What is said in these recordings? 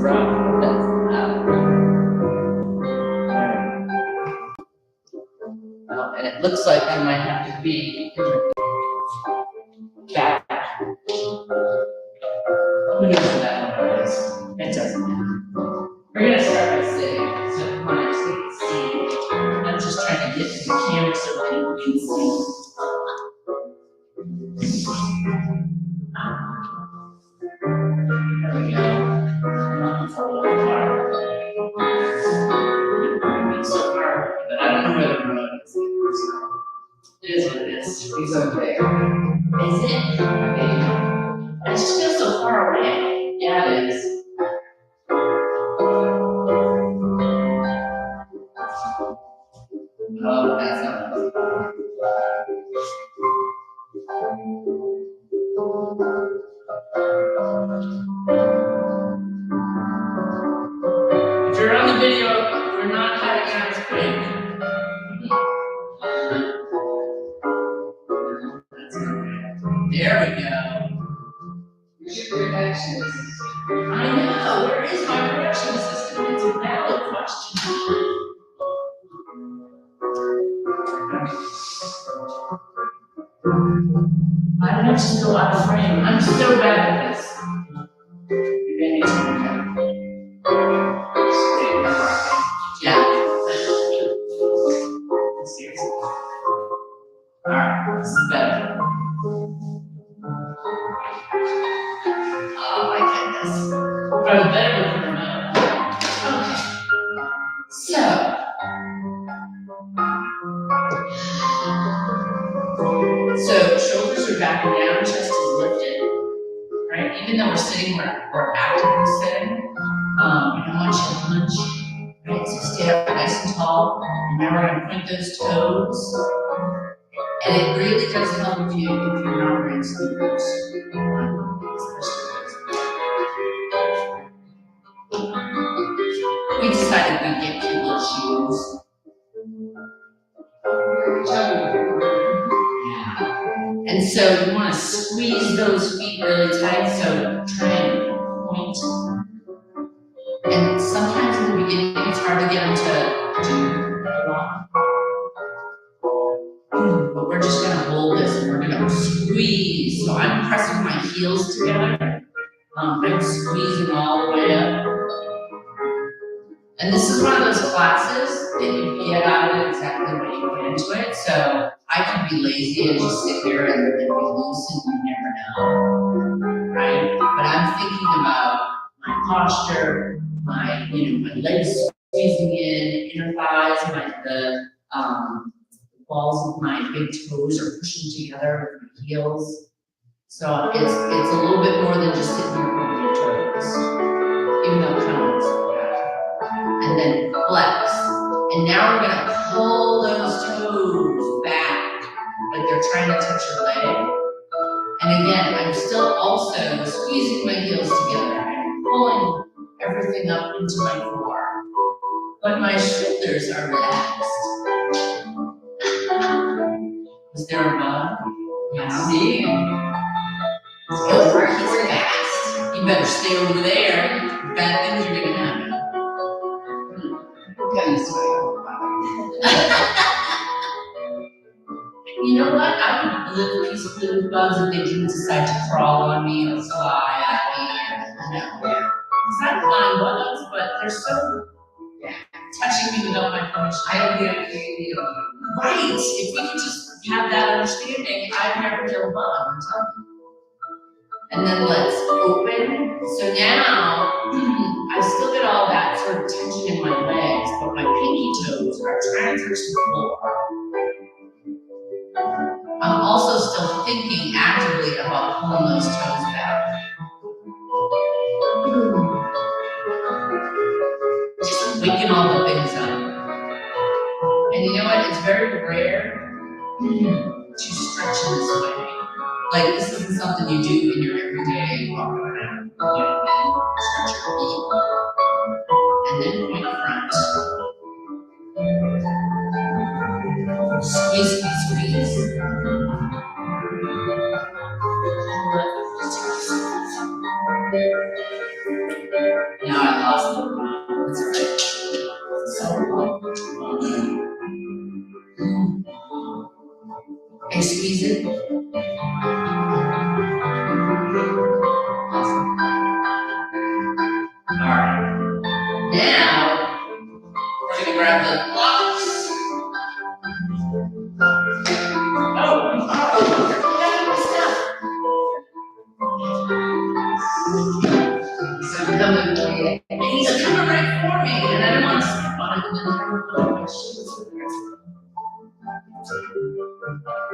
rough. Well, and it looks like I might have to be back. Who knows what that number is? It doesn't matter. We're going to start by sitting. So come on, take a seat. I'm just trying to get to the camera so people can see. There we go. It's a little hard. It's so hard, but I don't know where the remote is. It is what it is. He's okay. Is it? Okay. I just feel so far away. Yeah, it is. Oh, that's not it. If you're on the video, we're not cutting out as quick. There we go. Where's your correction assistant? I know. Where is my correction assistant? It's a valid question. I don't know, just go out of frame. I'm so bad at this. Yeah. Seriously. Alright, this is better. Oh my goodness. I was better with the remote. Okay. So shoulders are back and down, chest is lifted. Right? Even though we're sitting, we're actively sitting. We don't want you to hunch. Right? So stay up nice and tall. Remember, I'm going to point those toes. And it really does help if you're not wearing sneakers. We decided we'd get cute little shoes. And so you want to squeeze those feet really tight, so try and point. And sometimes in the beginning it's hard to get them to do a lot. But we're just going to hold this and we're going to squeeze. So I'm pressing my heels together. I'm squeezing all the way up. And this is one of those classes that you get out of it exactly what you put into it. So I can be lazy and just sit here and be loose and you never know, right? But I'm thinking about my posture, my legs squeezing in, inner thighs, the balls of my big toes are pushing together with my heels. So it's a little bit more than just sitting here on your toes, even though it counts. And then flex. And now we're gonna pull those toes back, like they're trying to touch your leg. And again, I'm still also squeezing my heels together and pulling everything up into my core. But my shoulders are relaxed. Is there a bug? Yeah. See? Over, he's fast. You better stay over there. Bad things are gonna happen. You know what? I would live a piece of little bugs if they didn't decide to crawl on me or fly at me. Because I don't mind bugs, but they're so touching me without my permission. I don't get it. Right. If we could just have that understanding, I'd never kill a bug. I'm telling you. And then let's open. So now, I still get all that sort of tension in my legs, but my pinky toes are trying to touch the floor. I'm also still thinking actively about pulling those toes back. Just waking all the things up. And you know what? It's very rare to stretch in this way. Like, this isn't something you do in your everyday walk around. Stretch your feet. And then point front. Squeeze, squeeze, squeeze. Now I awesome. That's right. So cool. And squeeze it. Awesome. Alright. Now, we're gonna grab the blocks. Oh, so I'm coming for you. And he's coming right for me, and I don't want to step on it and then turn my shoes.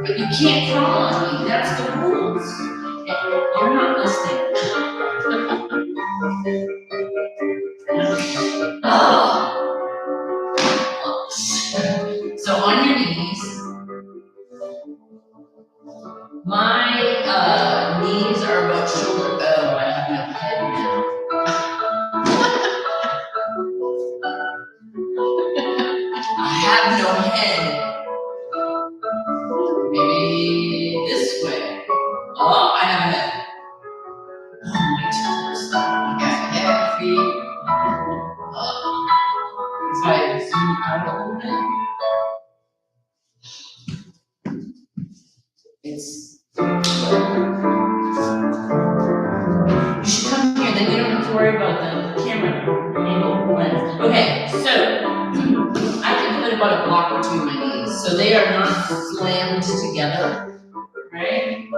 But you can't crawl on me, that's the rules. You're not listening. Oh. So on your knees. My knees are about shoulder. Oh, I have no head now. I have no head. Maybe this way. Oh, I have a head. Oh, my toes. I got head, feet. If I zoom out a little bit, it's. You should come here, then you don't have to worry about the camera angle lens. Okay, so I can put about a block or two in my knees, so they are not slammed together, right?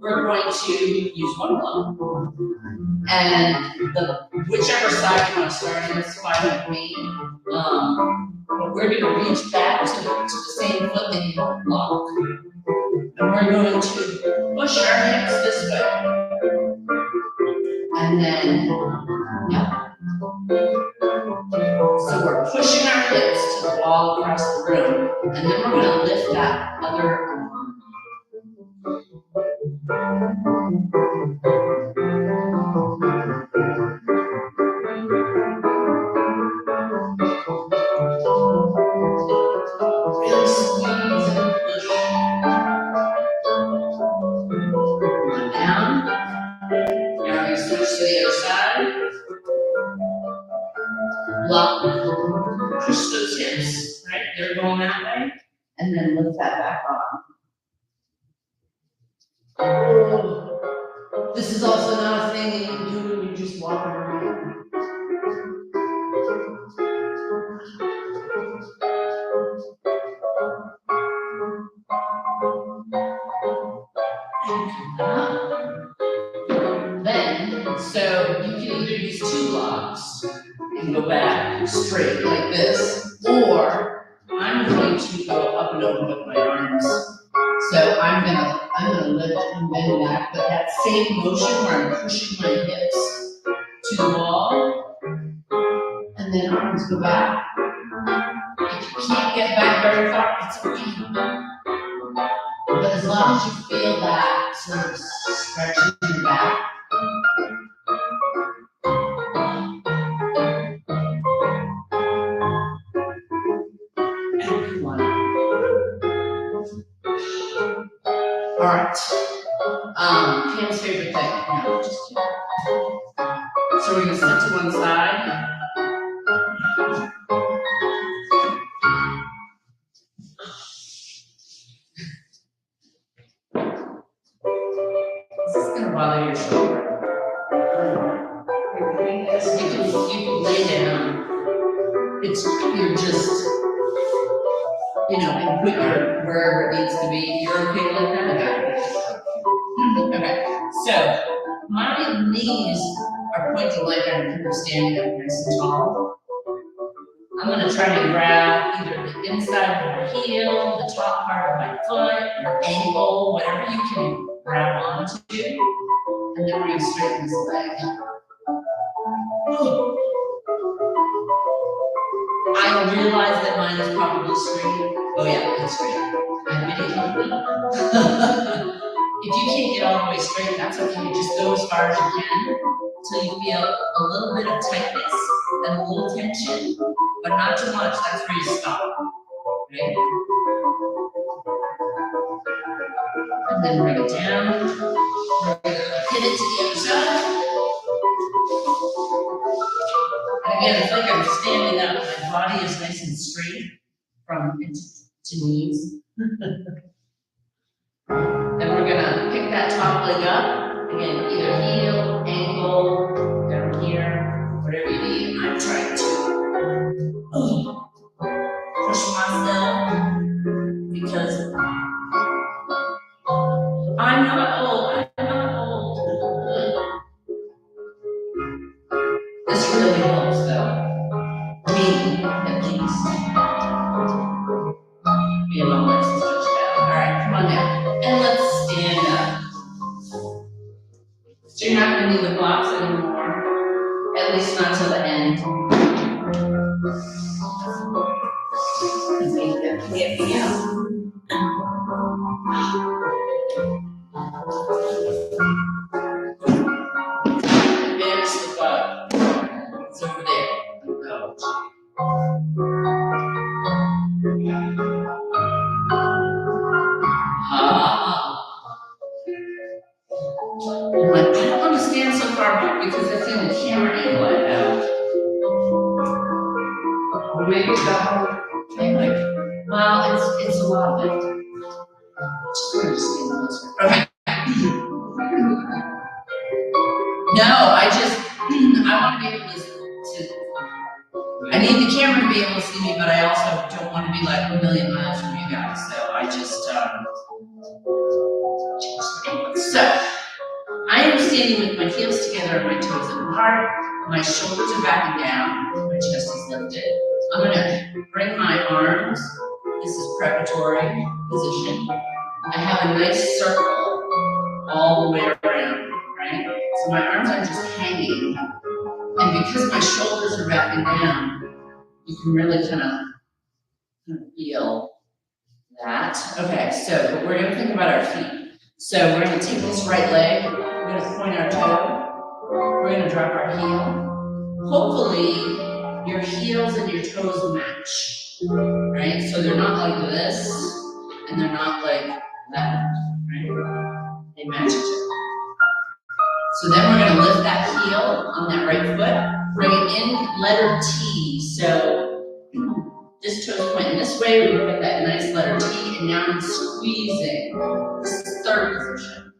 We're going to use one block, and whichever side you want to start in is fine with me. But we're going to reach back to the same foot that you block, and we're going to push our hips this way. And then, yeah. So we're pushing our hips to the wall across the room, and then we're going to lift that other arm. Really squeeze and push. Down. Now we switch to the other side. Block. Push those hips, right? They're going that way. And then lift that back on. Oh, this is also not a thing that you can do when you're just walking around. Then, so you can either use two blocks and go back straight like this, or I'm going to go up and over with my arms. So I'm gonna lift and bend back, but that same motion where I'm pushing my hips to the wall, and then arms go back. If you can't get back very far, it's okay. But as long as you feel that sort of stretching your back. All right. Pam's favorite thing. No, just kidding. So we're gonna sit to one side. This is gonna bother your shoulder. You can lay down. You're just, and put your wherever it needs to be. You're okay like that? Okay. So my knees are pointing like I'm standing up nice and tall. I'm gonna try to grab either the inside of my heel, the top part of my foot, your ankle, whatever you can grab onto, and then we're gonna straighten this leg. I realize that mine is probably straight. Oh yeah, it's straight. If you can't get all the way straight, that's okay. Just go as far as you can until you feel a little bit of tightness and a little tension, but not too much. That's where you stop. Right? And then bring it down. We're going to pivot to the other side. Again, I feel like I'm standing up, my body is nice and straight from to knees. Then we're gonna pick that top leg up. Again, either heel, ankle, down here, whatever you need. I'm trying to push myself because I'm not old. This really helps though. Me, at least. Be a little less stretched out. Alright, come on down. And let's stand up. So you're not gonna need the blocks anymore. At least not till the end. And make them hit me out. Advance the butt. It's over there. I don't understand so far back because that's in the camera angle I have. Or maybe it's the whole thing, like, Well, it's a lot of it. Just gonna just stand this way. Okay. No, I want to be able to. I need the camera to be able to see me, but I also don't want to be like a million miles from you guys. So I just. So I am standing with my heels together and my toes apart. My shoulders are backing down. My chest is lifted. I'm gonna bring my arms. This is preparatory position. I have a nice circle all the way around, right? So my arms are just hanging. And because my shoulders are backing down, you can really kind of feel that. Okay, so we're gonna think about our feet. So we're gonna take this right leg, we're gonna point our toe, we're gonna drop our heel. Hopefully, your heels and your toes match, right? So they're not like this, and they're not like that, right? They match each other. So then we're gonna lift that heel on that right foot, bring it in, letter T. So this toe's pointing this way, we look at that nice letter T, and now I'm squeezing. This is third position.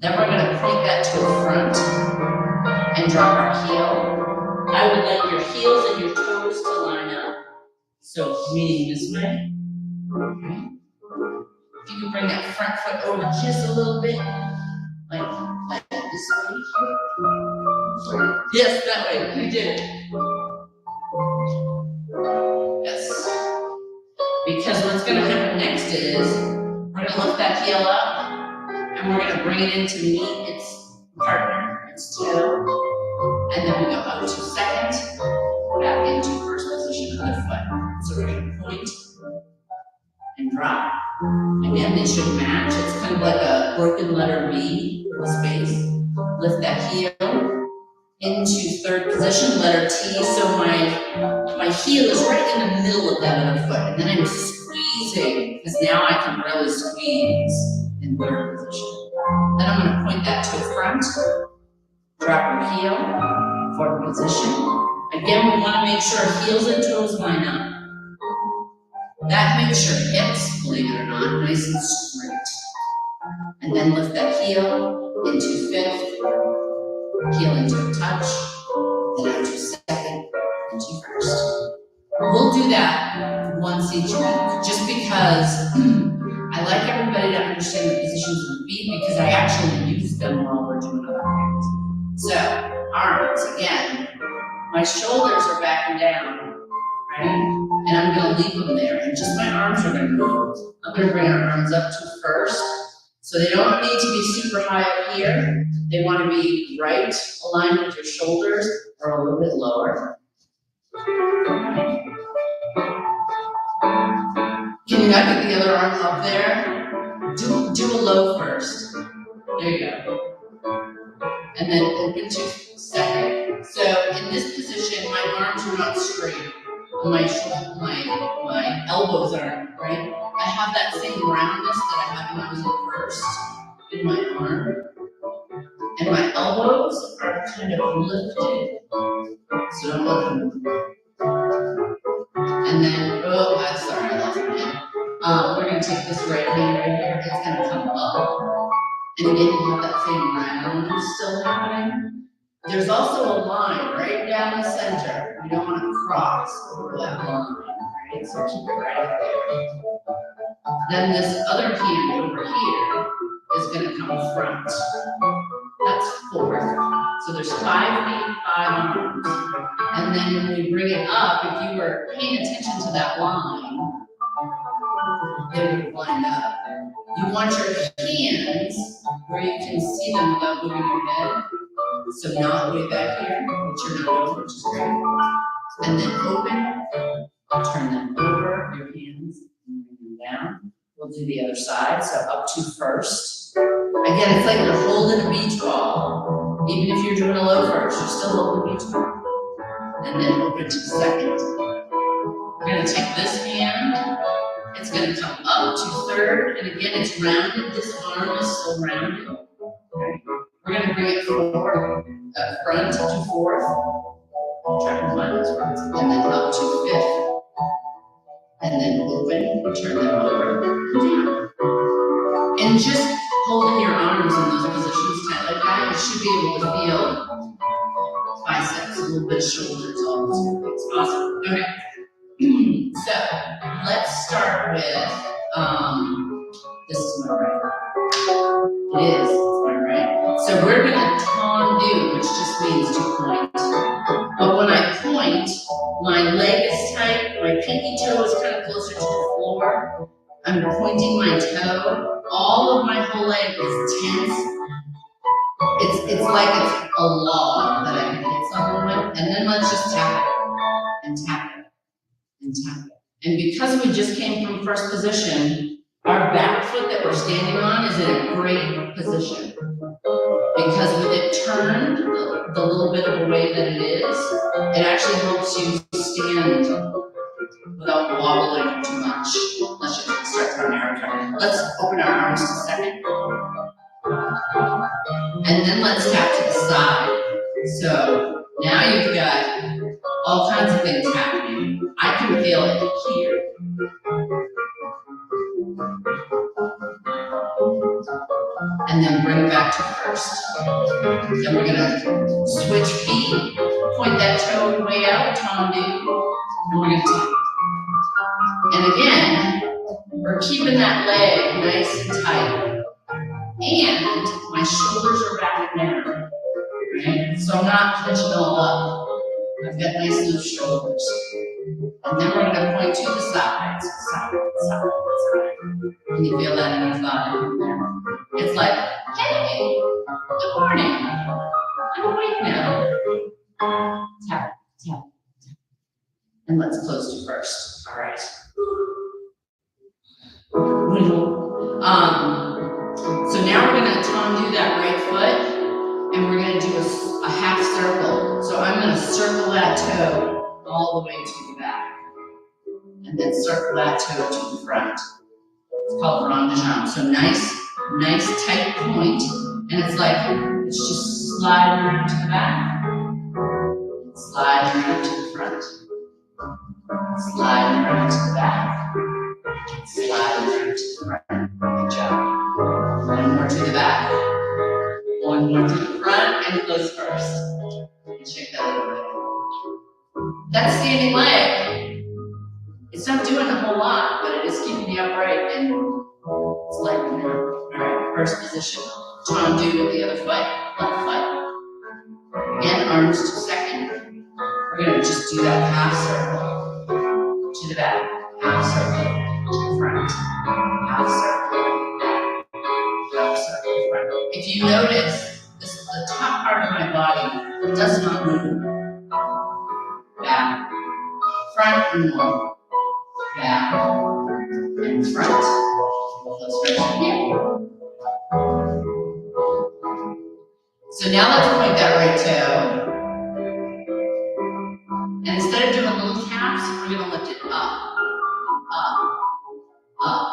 Then we're gonna point that toe front and drop our heel. I would like your heels and your toes to line up. So meaning this way. Okay. If you can bring that front foot over just a little bit, like this way. Yes, that way. You did it. Yes. Because what's going to happen next is we're going to lift that heel up and we're going to bring it in to meet its partner, its toe. And then we go up to second, back into first position of the foot. So we're going to point and drop. Again, they should match. It's kind of like a broken letter V with space. Lift that heel into third position, letter T. So my heel is right in the middle of that other foot. And then I'm squeezing, because now I can really squeeze in third position. Then I'm going to point that toe front, drop our heel, fourth position. Again, we want to make sure heels and toes line up. That makes your hips, believe it or not, nice and straight. And then lift that heel into fifth, heel into a touch, then out to second, into first. We'll do that once each week, just because I like everybody to understand the positions of the feet, because I actually use them while we're doing other things. So, arms, again, my shoulders are backing down, right? And I'm gonna leave them there, and just my arms are gonna move. I'm gonna bring our arms up to first. So they don't need to be super high up here. They wanna be right, aligned with your shoulders, or a little bit lower. Can you not get the other arm up there? Do a low first. There you go. And then open to second. So in this position, my arms are not straight. My elbows aren't, right? I have that same roundness that I had when I was at first in my arm. And my elbows are kind of lifted. take this right hand right here, it's gonna come up. And again, you have that same round still happening. There's also a line right down the center. You don't want to cross over that line, right? So keep it right there. Then this other hand over here is gonna come front. That's 4. So there's 5 feet, 5 arms. And then when we bring it up, if you were paying attention to that line, they would line up. You want your hands where you can see them without moving your head. So not way back here, which you're not doing, which is great. And then open, turn them over, your hands, and bring them down. We'll do the other side, so up to first. Again, it's like you're holding a beach ball. Even if you're doing a low first, you're still holding a beach ball. And then open to second. We're gonna take this hand, it's gonna come up to third, and again, it's rounded. This arm is still rounded. Okay. We're gonna bring it forward, front to fourth. Try to find those words. And then up to fifth. And then open, turn them over, down. And just holding your arms in those positions tight like that, you should be able to feel biceps, a little bit of shoulders, all those good things. Awesome. Okay. So let's start with this is my right. It is, it's my right. So we're gonna tendu, which just means to point. But when I point, my leg is tight, my pinky toe is kind of closer to the floor. I'm pointing my toe. All of my whole leg is tense. It's like it's a log that I can hit someone with. And then let's just tap it, and tap it, and tap it. And because we just came from first position, our back foot that we're standing on is in a great position. Because with it turned the little bit of a way that it is, it actually helps you stand without wobbling too much. Let's just start from our Let's open our arms to second. And then let's tap to the side. So now you've got all kinds of things happening. I can feel it here. And then bring it back to first. Then we're gonna switch feet, point that toe way out, tendu, and we're gonna tap. And again, we're keeping that leg nice and tight. And my shoulders are back and down, right? So I'm not punching all up. I've got nice loose shoulders. And then we're gonna point to the sides, side, side, side. Can you feel that in your thigh? It's like, hey, good morning. I'm awake now. Tap, tap, tap. And let's close to first. All right. So now we're gonna tendu that right foot, and we're gonna do a half circle. So I'm gonna circle that toe all the way to the back, and then circle that toe to the front. It's called rond de jambe. So nice tight point, and it's like it's just sliding around to the back, sliding around to the front, sliding around to the back, sliding around to the front. Good job. One more to the back, one more to the front, and close first. And shake that a little bit. That standing leg, it's not doing a whole lot, but it is keeping you upright and it's lightening out. All right, first position. Tendu with the other foot, left foot. Again, arms to second. We're gonna just do that half circle to the back, half circle to the front, half circle, half circle, front. If you notice, this is the top part of my body that does not move. Back, front, and more. Back, and front. Close first again. So now let's point that right toe. And instead of doing little taps, we're going to lift it up, up, up,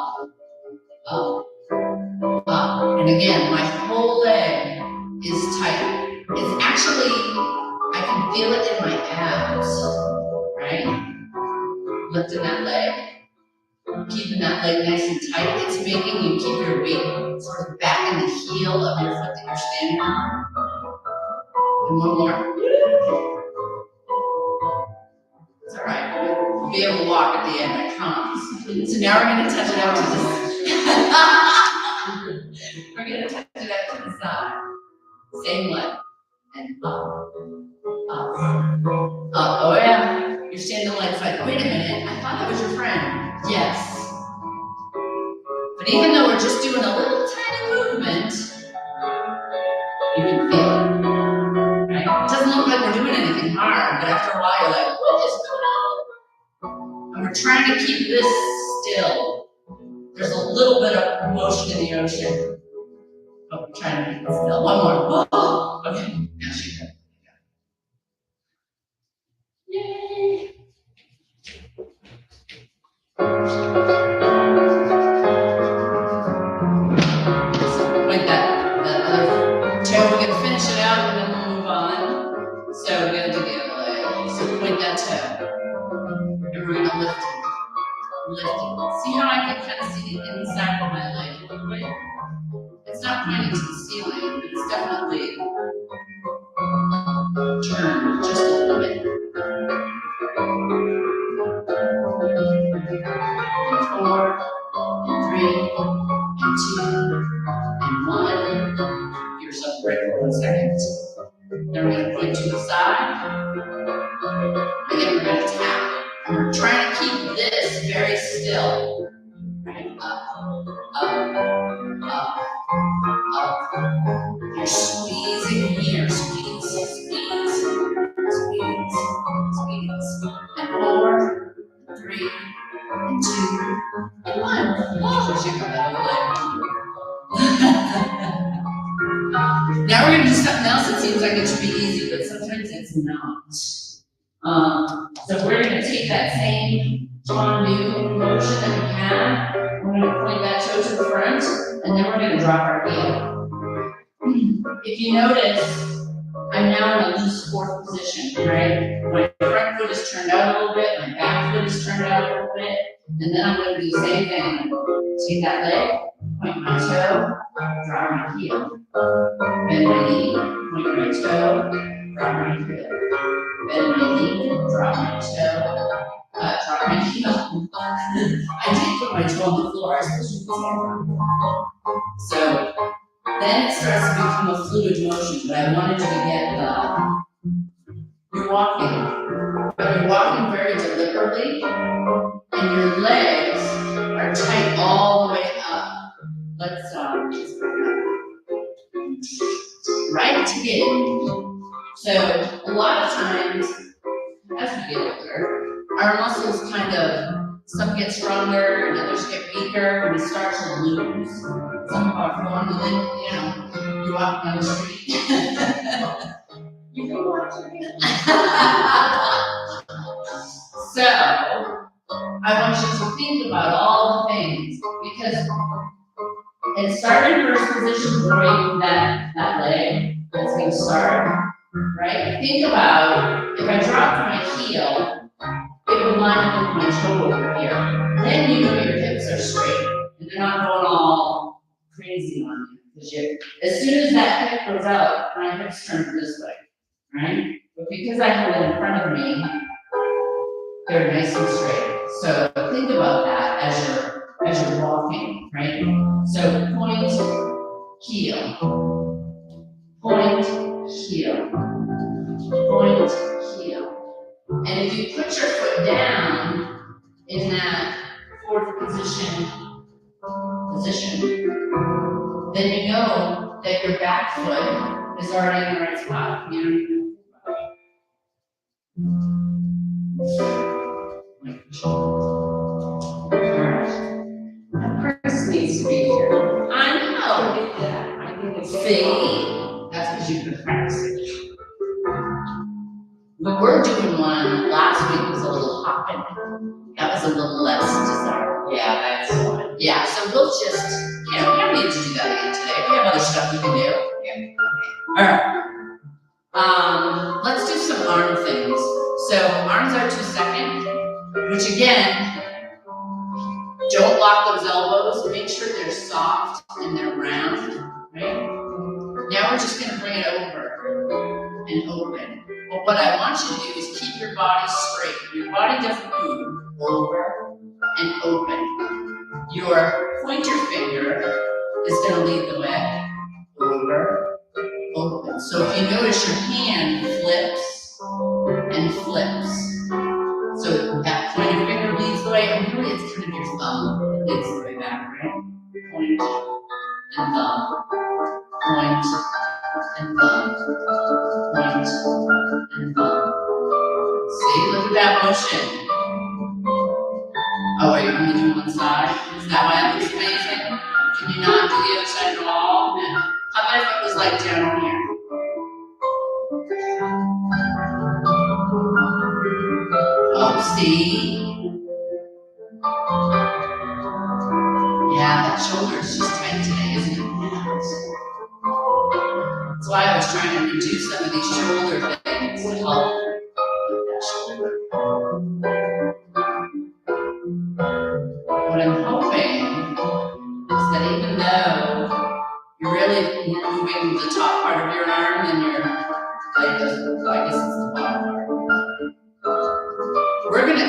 up, up. And again, my whole leg is tight. It's actually, I can feel it in my abs, right? Lifting that leg. keeping that leg nice and tight. It's making you keep your weight sort of back in the heel of your foot that you're standing on. And one more. It's all right. We'll be able to walk at the end, I promise. So now we're going to touch it out to the we're going to touch it out to the side. Same leg. And up, up, up. Oh yeah. You're standing like, wait a minute, I thought that was your friend. Yes. But even though we're just doing a little tiny movement, you can feel it. Right? It doesn't look like we're doing anything hard, but after a while you're like, what is going on? And we're trying to keep this still. There's a little bit of motion in the ocean. But we're trying to keep it still. One more. Oh, okay. Now she goes. Yay! Like that other toe, we're gonna finish it out and then we'll move on. So we're gonna do the other leg. So point that toe. And we're gonna lift it. Lift it. See how I can kind of see the inside of my leg a little bit? It's not pointing to the ceiling, but it's definitely turned just a little bit. And 4, and 3, and 2, and 1. Give yourself a break for 1 second. Then we're going to point to the side. Again, we're going to tap. And we're trying to keep this very still. Right? Up, up, up, up. You're squeezing here. Squeeze, squeeze, squeeze, squeeze. And 4, 3, and 2, and 1. Oh, she got that Now we're going to do something else that seems like it should be easy, but sometimes it's not. So we're going to take that same tendu motion that we had. We're going to point that toe to the front, and then we're going to drop our heel. If you notice, I'm now in a loose fourth position, right? My front foot is turned out a little bit, my back foot is turned out a little bit, and then I'm going to do the same thing. Take that leg, point my toe, drop my heel. Bend my knee, point my toe, drop my heel. Bend my knee, drop my toe, drop my heel. I did put my toe on the floor, I suppose you can say. So then it starts to become a fluid motion, but I wanted you to get you're walking, but you're walking very deliberately, and your legs are tight all the way up. Let's right to get in. So a lot of times, as we get older, our muscles kind of, some get stronger and others get weaker, and we start to lose some of our formula. You're walking down the street. You can watch it. So, I want you to think about all the things, because and start in first position, bring that leg. That's going to start, right? Think about if I dropped my heel, it would line up with my toe over here. Then you know your hips are straight, and they're not going all crazy on you. Because as soon as that hip goes out, my hips turn this way, right? But because I have it in front of me, they're nice and straight. So think about that as you're walking, right? So point, heel, point, heel, point, heel. And if you put your foot down in that fourth position, then you know that your back foot is already in the right spot. You don't even Chris needs to be here. I know. I think it's big. That's because you've been practicing. But we're doing one. Last week was a little hopping. That was a little less desirable. Yeah, that's one. Yeah, so we'll just, we don't need to do that again today. We have other stuff we can do. Yeah. Okay. All right. Let's do some arm things. So arms are 2 seconds, which again, don't make sure they're soft and they're round, right? Now we're just gonna bring it over and open. But what I want you to do is keep your body straight. Your body doesn't move. Over and open. Your pointer finger is gonna lead the way. Over, open. So if you notice, your hand flips and flips. So that pointer finger leads the way, and really it's kind of your thumb that leads the way back, right? Point and thumb. Point and thumb. Point and thumb. See, look at that motion. Oh, are you only doing one side? Is that why it looks amazing? Can you not do the other side at all? No. How about if it was like down here? Oh, see? Yeah, that shoulder is just tight today, isn't it? That's why I was trying to do some of these shoulder things to help with that shoulder. What I'm hoping is that even though you're really more moving the top part of your arm than your, like the, I guess it's the bottom part. We're gonna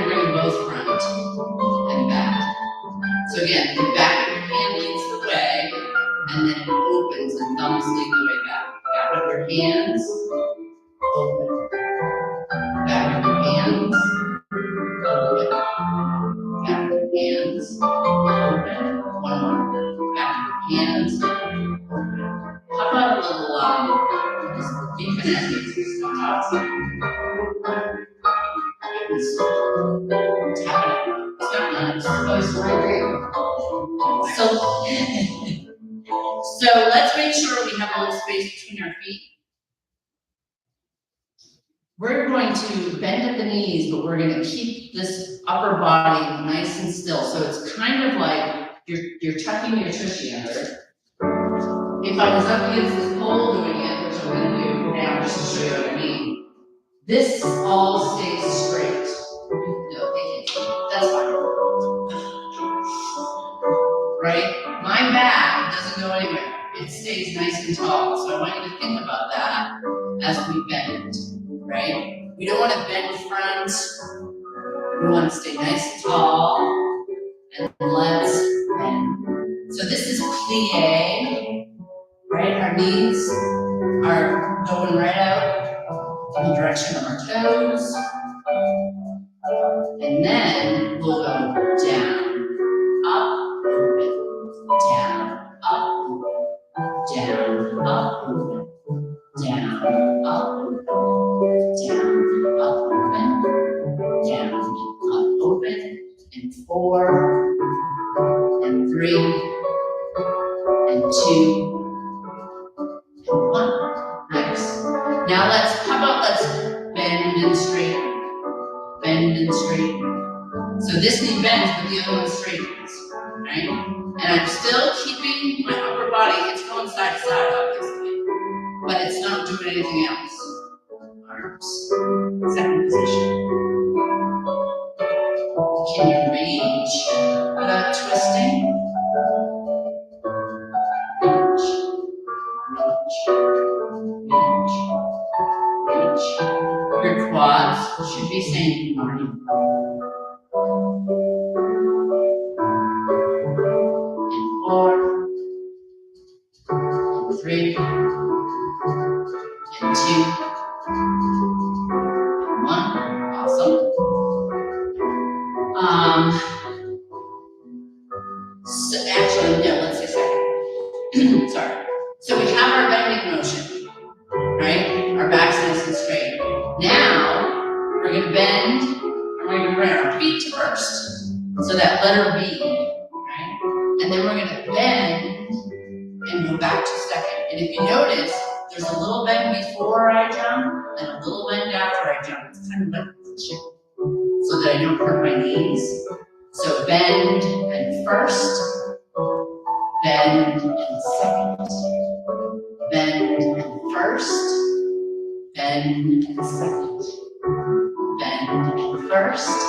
bring both front and back. So again, the back of your hand leads the way, and then it opens and thumbs lead the way back. Back of your hands, open. Back of your hands, open. Back of your hands, open. One more. Back of your hands, open. How about a little, just be connected to some dots. Tap it. It's not nice. Close right. So let's make sure we have a little space between our feet. We're going to bend at the knees, but we're going to keep this upper body nice and still. So it's kind of like you're tucking your tushy under. If I was up against this pole doing it, which I'm going to do now just to show you what I mean, this all stays straight. That's fine. Right? My back doesn't go anywhere. It stays nice and tall. So I want you to think about that as we bend, right? We don't want to bend front. We want to stay nice and tall. And let's bend. So this is plie, right? Our knees are going right out in the direction of our toes. And then we'll go down, up, open, down, up, down, up, open, down, up, open, down, up, open, down, up, open, and 4, and 3, and 2, and 1. Nice. Now let's bend and straighten. Bend and straighten. So this knee bends, but the other one straightens, right? And I'm still keeping my upper body, it's going side to side, obviously, but it's not doing anything else. Arms, second position. Can you reach without twisting? Reach. Your quads should be saying good morning. And 4, and 3, and 2, and 1. Awesome. So actually, no, let's say second. Sorry. So we have our bending motion, right? Our back's nice and straight. Now, we're going to bend, and we're going to bring our feet to first. So that letter B, right? And then we're going to bend and go back to second. And if you notice, there's a little bend before I jump and a little bend after I jump. It's kind of like position so that I don't hurt my knees. So bend and first, bend and second, bend and first, bend and second, bend and first,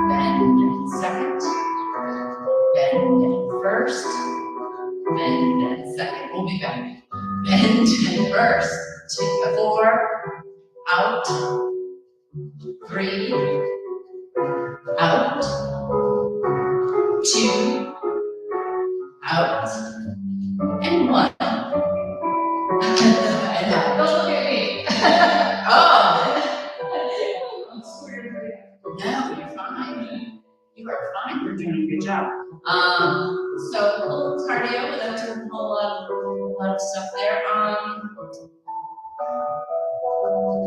bend and second, and first, bend and second. We'll be back. Bend and first, 2, 4, out, 3, out, 2, out, and 1. And out. Don't look at me. Oh! I'm swearing. No, you're fine. You are fine. You're doing a good job. So a little cardio without doing a whole lot of stuff there.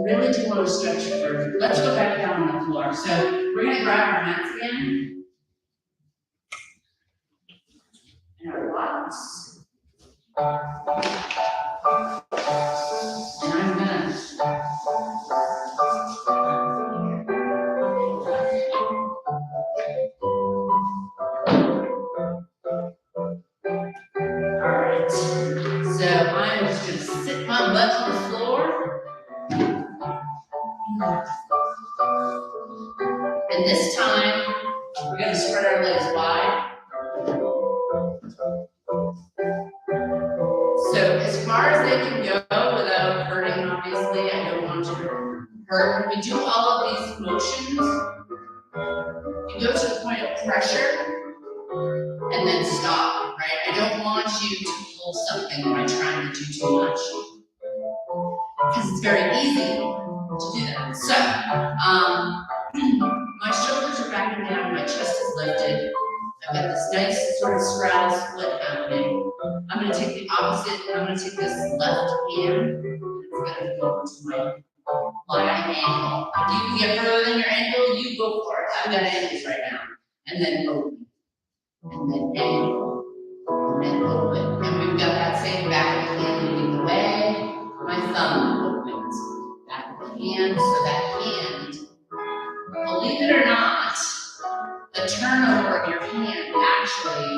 Really do want to stretch for. Let's go back down on the floor. So we're gonna grab our mats again. And our blocks. And I'm gonna. Alright, so I'm just gonna sit my butt on the floor. And this time, we're gonna spread our legs wide. So as far as they can go without hurting, obviously, I don't want you to hurt. When we do all of these motions, you go to the point of pressure and then stop, right? I don't want you to pull something by trying to do too much. Because it's very easy to do that. So, my shoulders are backing down, my chest is lifted. I've got this nice sort of straddle split happening. I'm going to take the opposite, I'm going to take this left hand, it's going to go to my ankle. If you can get further than your ankle, you go for it. I've got ankles right now. And then open. And then ankle. And then open. And we've got that same back of the hand leading the way. My thumb opens. Back of the hand, so that hand, believe it or not, the turnover of your hand actually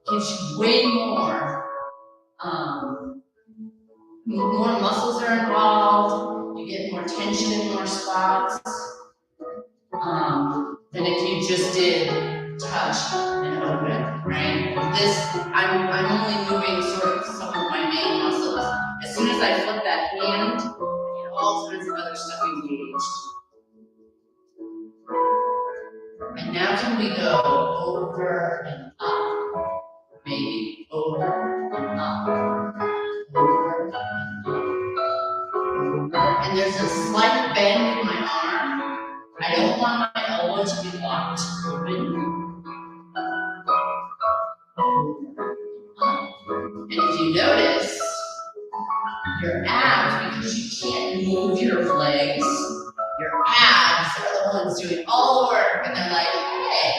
gives you way more, more muscles are involved, you get more tension in more spots, than if you just did touch and open, right? This, I'm only moving sort of some of my main muscles. As soon as I flip that hand, I get all kinds of other stuff engaged. And now can we go over and up? Maybe over and up. Over and up. And there's a slight bend in my arm. I don't want my elbow to be locked open. And if you notice, your abs, because you can't move your legs, your abs are the ones doing all the work, and they're like, hey,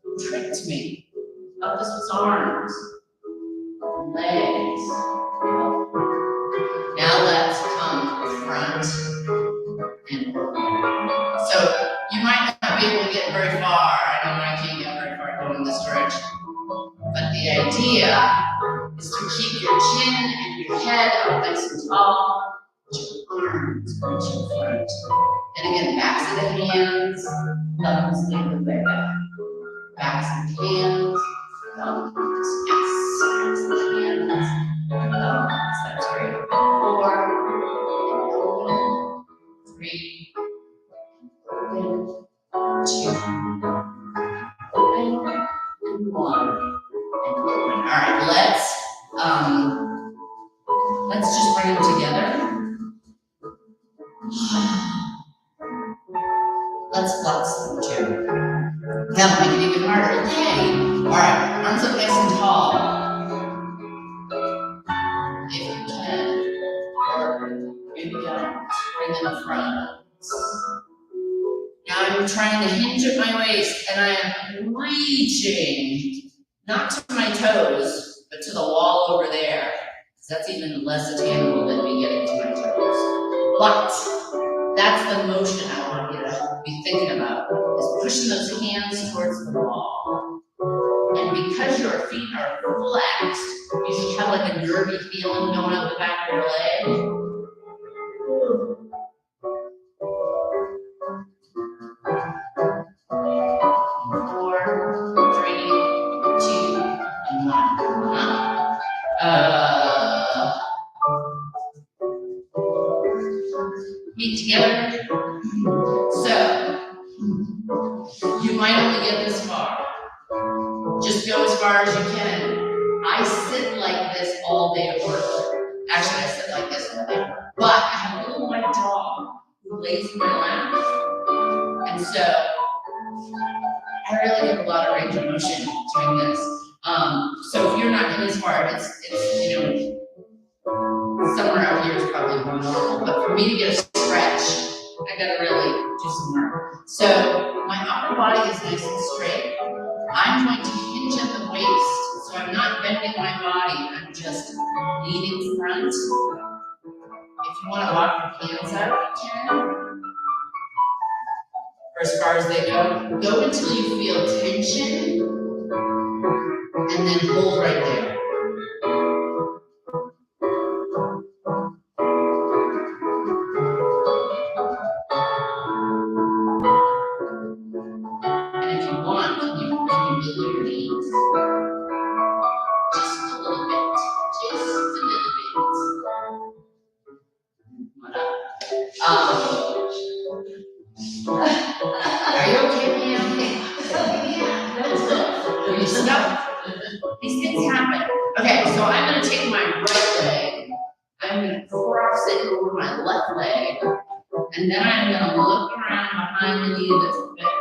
you tricked me. I thought this was arms, legs. Now let's come front and open. So you might not be able to get very far. I know I can't get very far going this direction. But the idea is to keep your chin and your head up nice and tall. Your arms going to front. And again, backs of the hands, thumbs lead the way back. Backs of the hands, thumbs, yes, backs of the hands, thumbs, that's great. 4, 3, open, 2, open, and 1, and open. All right, let's just bring them together. Let's flex them too. That'll make it even harder. Yay! Alright, arms up nice and tall. If you can. Or maybe don't. Bring them front. Now I'm trying to hinge at my waist and I am reaching, not to my toes, but to the wall over there. That's even less attainable than me getting to my toes. But that's the motion I want you to be thinking about, is pushing those hands towards the wall. And because your feet are flexed, you should have like a nervy feeling going up the back of your leg. 4, 3, Feet together. So, you might only get this far. Just go as far as you can. I sit like this all day at work. Actually, I sit like this all day. But I have a little white dog who lays in my lap. And so, I really have a lot of range of motion doing this. So if you're not getting as far, it's somewhere out here is probably more normal. But for me to get a stretch, I gotta really do some work. So my upper body is nice and straight. I'm going to hinge at the waist, so I'm not bending my body. I'm just leaning front. If you want to walk your hands out, you can. Or as far as they go. Go until you feel tension, and then hold right there. And if you want, you can wiggle your knees. Just a little bit. Just a little bit. Are you okay, Pam? Yeah, that was good. Are you stuck? These things happen. Okay, so I'm going to take my right leg. I'm going to cross it over my left leg. And then I'm going to look around behind the knee that's a bit.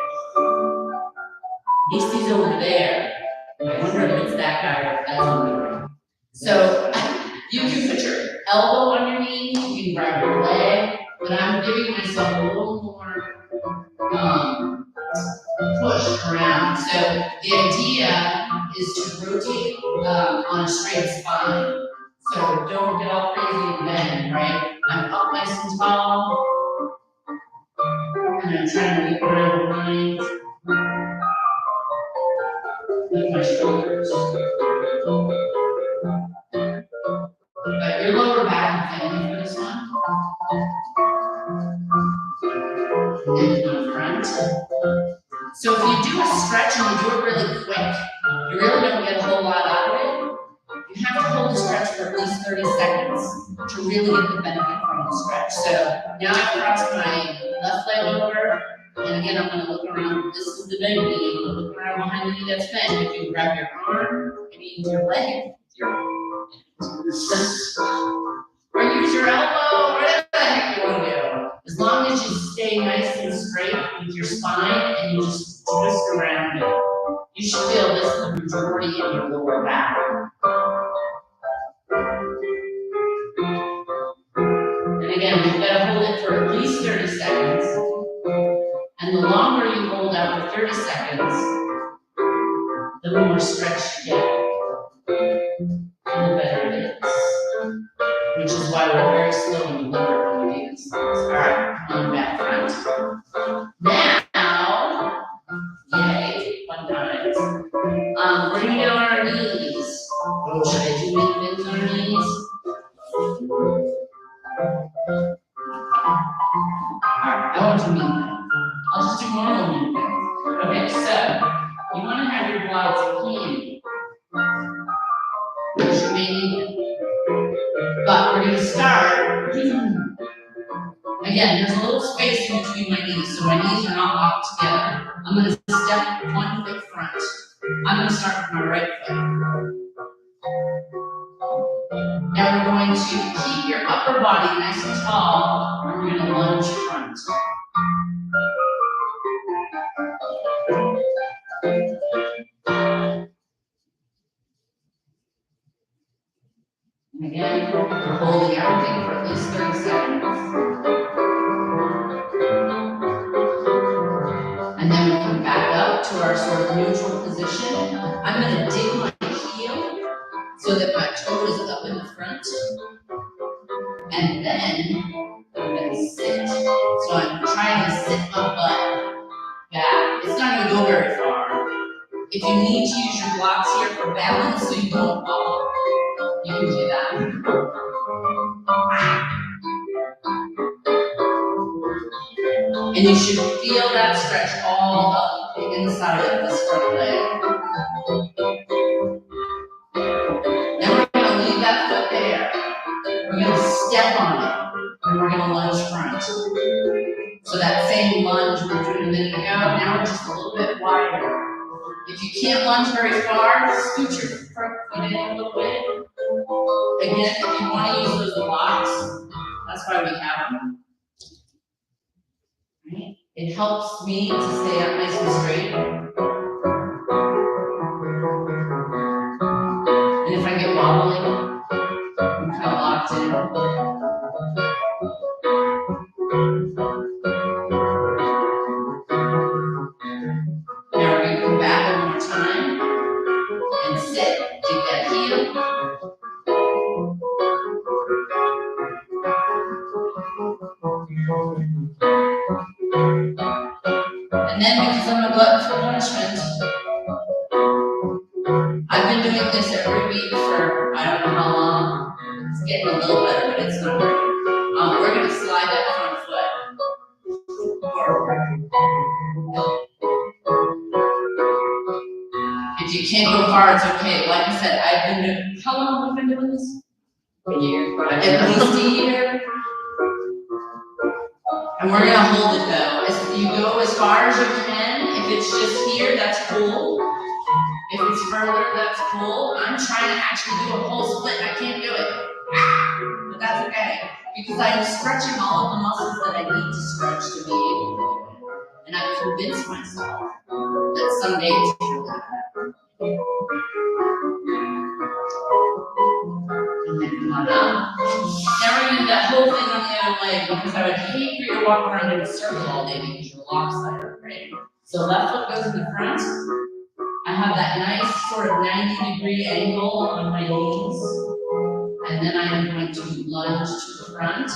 Eastie's over there. I wonder if it's that guy or if that's over. So you can put your elbow on your knee, you can grab your leg, but I'm giving myself a little more push around. So the idea is to rotate on a straight spine. So don't get all crazy and bend, right? I'm up nice and tall, and I'm trying to loop around behind. With my shoulders. Your lower back and family for this one. And on front. So if you do a stretch and you do it really quick, you really don't get a whole lot out of it. You have to hold the stretch for at least 30 seconds to really get the benefit from the stretch. So now I cross my left leg over. And again, I'm going to look around. This is the big knee. Look around behind the knee that's bent. You can grab your arm, maybe use your leg, or use your elbow, whatever the heck you want to do. As long as you stay nice and straight with your spine and you just twist around it, you should feel this the majority in your lower back. And again, we've got to hold it for at least 30 seconds. And the longer you hold out for 30 seconds, the more stretch you get, and the better it is. Which is why we're very slow and deliberate when we do these things. All right, on back front. Now, yay, fun times. Bring down our knees. Should I do big bends on our knees? All right, I want to mean that. I'll just do normal movement. Okay, so you want to have your quads handy. There's your main movement. But we're going to start. Again, there's a little space in between my knees, so my knees are not locked together. I'm going to step one foot front. I'm going to start with my right foot. Now we're going to keep your upper body nice and tall, and we're going to lunge front. And again, we're holding everything for at least 30 seconds. And then we come back up to our sort of neutral position. I'm going to dig my heel so that my toe is up in the front. And then I'm going to sit. So I'm trying to sit my butt back. It's not going to go very far. If you need to use your blocks here for balance so you don't fall, you can do that. And you should feel that stretch all up the inside of this front leg. Then we're going to leave that foot there. We're going to step on it. then we're gonna lunge front. So that same lunge we were doing a minute ago, now we're just a little bit wider. If you can't lunge very far, scoot your front foot in a little bit. Again, if you want to use those blocks, that's why we have them. Right? It helps me to stay up nice and straight. And if I get wobbly, I'm kind of locked in. Now we're going to come back one more time and sit, dig that heel. And then because I'm a glutton for punishment, I've been doing this every week for I don't know how long. It's getting a little better, but it's not great. We're going to slide that front foot forward. If you can't go far, it's okay. Like I said, I've been doing, how long have I been doing this? A year. At least a year. And we're gonna hold it though. As you go as far as you can. If it's just here, that's cool. If it's further, that's cool. I'm trying to actually do a whole split. I can't do it. But that's okay. Because I'm stretching all of the muscles that I need to stretch to be able to do it. And I've convinced myself that someday it's gonna happen. And then come on up. Now we're gonna do that whole thing on the other leg because I would hate for you to walk around in a circle all day because you're lopsided, right? So left foot goes in the front. I have that nice sort of 90-degree angle on my knees. And then I am going to lunge to the front.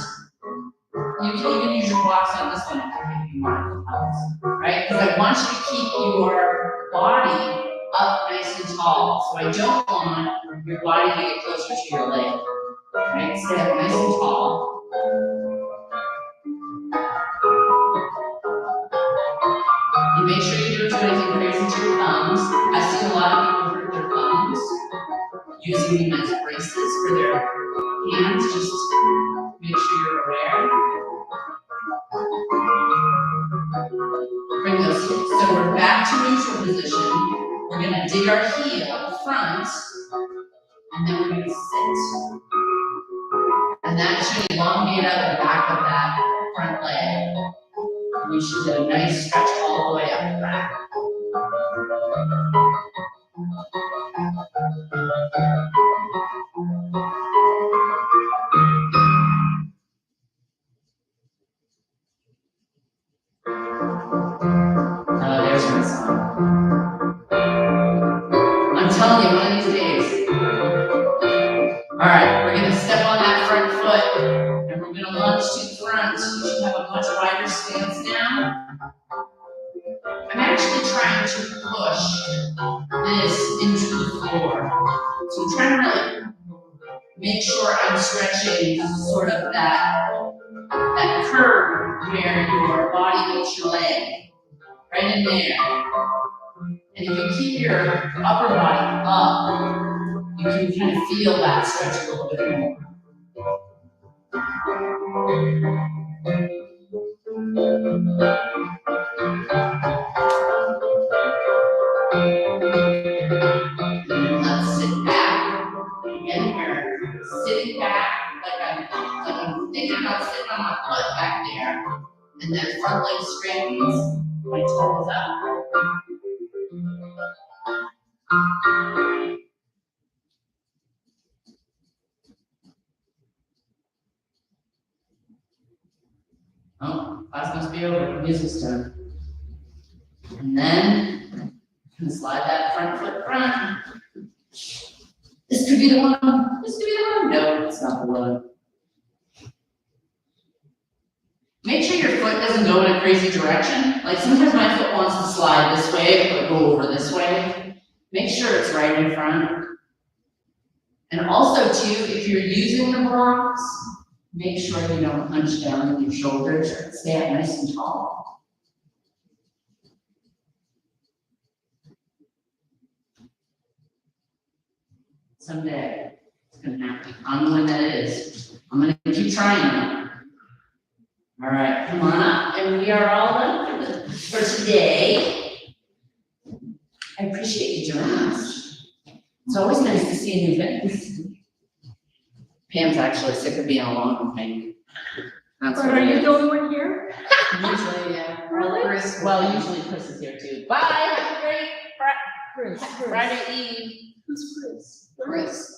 You can even use your blocks on this one if you want, right? Because I want you to keep your body up nice and tall. So I don't want your body to get closer to your leg. Right? Stay up nice and tall. And make sure you don't do anything crazy to your thumbs. I see a lot of people hurt their thumbs using them as braces for their hands. Just make sure you're aware. Bring those hips. So we're back to neutral position. We're going to dig our heel up front, and then we're going to sit. And that should elongate out the back of that front leg. We should get a nice stretch all the way up the back. There's my song. I'm telling you, one of these days. Alright, we're going to step on that front foot, and we're going to lunge to the front. You should have a much wider stance now. I'm actually trying to push this into the floor. So I'm trying to really make sure I'm stretching sort of that curve where your body meets your leg. Right in there. And if you keep your upper body up, you can kind of feel that stretch a little bit more. And then let's sit back. Again, we're sitting back like I'm thinking about sitting on my foot back there. And then front leg straightens, my toe is up. Oh, class must be over. Music's done. And then slide that front foot front. This could be the one. This could be the one. No, it's not the one. Make sure your foot doesn't go in a crazy direction. Like sometimes my foot wants to slide this way, but go over this way. Make sure it's right in front. And also too, if you're using the blocks, make sure you don't hunch down with your shoulders or stay up nice and tall. Someday it's gonna happen. I don't know when that is. I'm gonna keep trying it. All right, come on up, and we are all done for today. I appreciate you joining us. It's always nice to see a new face. Pam's actually sick of being alone with me. That's what Are it you is. the only one here? Usually, yeah. Really? Chris, well, usually Chris is here too. Bye, have a great Chris. Friday Eve. Who's Chris? Chris.